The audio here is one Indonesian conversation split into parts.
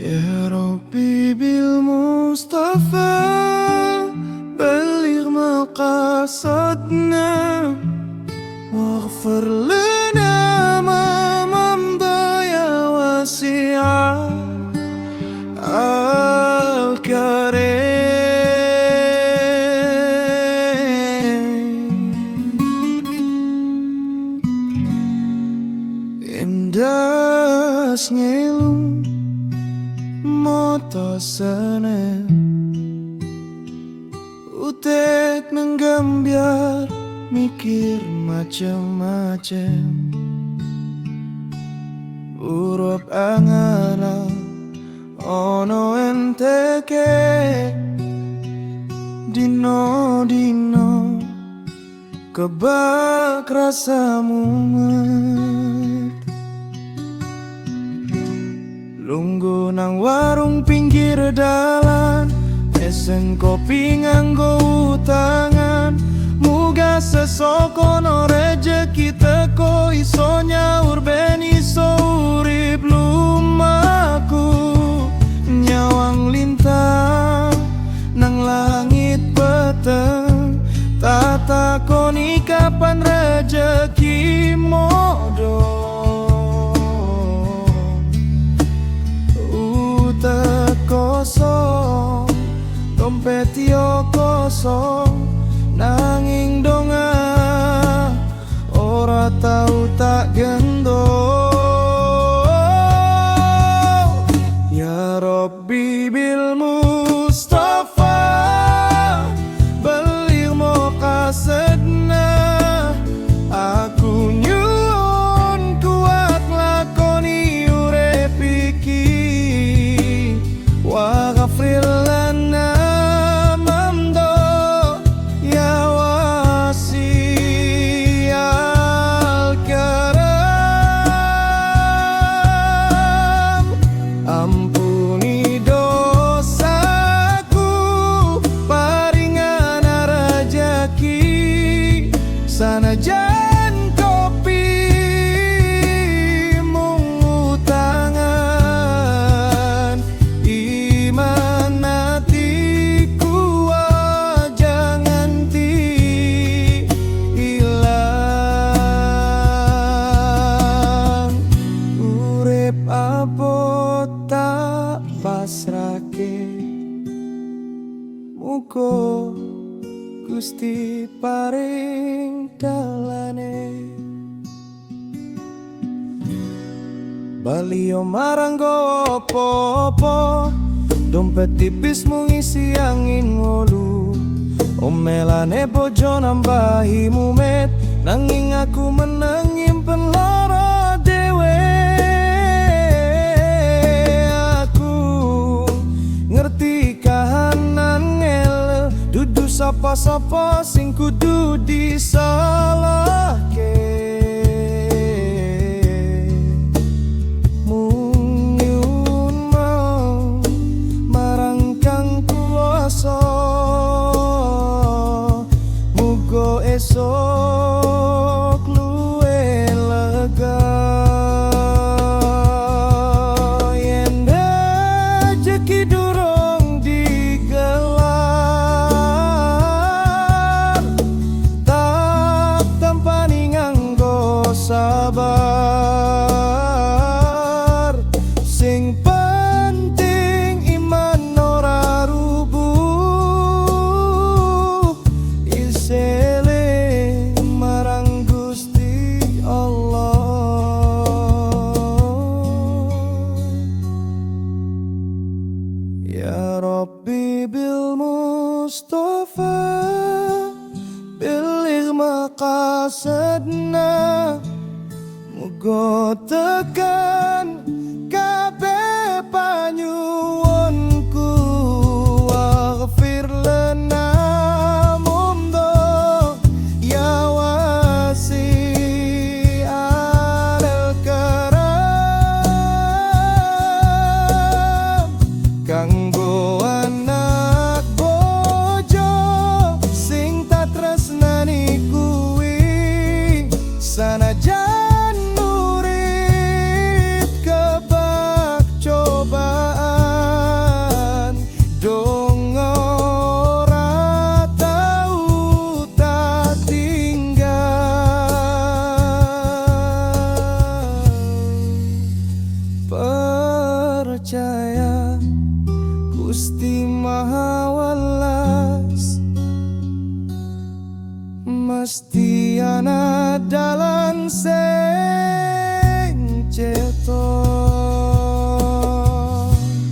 يا ربي بالمصطفى بلغ مقاصدنا واغفر لنا ما مضى يا واسع الكريم Indas ngelung moto sene utek nenggambiar mikir macem-macem urup angara ono enteke dino kebak rasamu lungguh nang warung pinggir dalan esen kopi nganggo utangan muga sesokono rejeki teko iso nyaur ben iso urip lumaku nyawang lintang nang langit peteng tak takoni kapan rejeki modho kosong dompet yo kosong nanging donga ora tau tak gendong ya Rabbi bil Mustafa belir maqasidna aku nyuwun kuat lakoni urip iki waghfir lana mamdo ya wasi al-karam ampuni dosaku paringan rejeki sanajan kopi mung utangan iman hatiku jangan hilang urip abot tak pasrake muga Gusti paring dalane Balio marang go opo-opo dompet tipis mengisi angin ngolu omelane bojo nambahi mumet nanging aku meneng nyimpen lara dewe aku ngerti kahanan ngel dudu sapa-sapa sing kudu disalahke esok luwe lega yen rejeki durung digelar tak tampani nganggo sabar sing penting iman ora rubuh isih Ya Rabbi bil Mustafa billigh maqasidna muga tekan kabeh panyuwunku waghfir lana mumdo ya wasi al-karam kanggo anak bojo sing tak tresnani kuwi sanajan nuri mesti ana dalan sing ceto.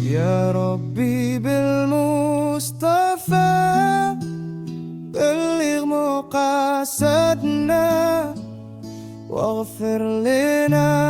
Ya Rabbi bil Mustafa بلغ مقاصدنا واغفر لنا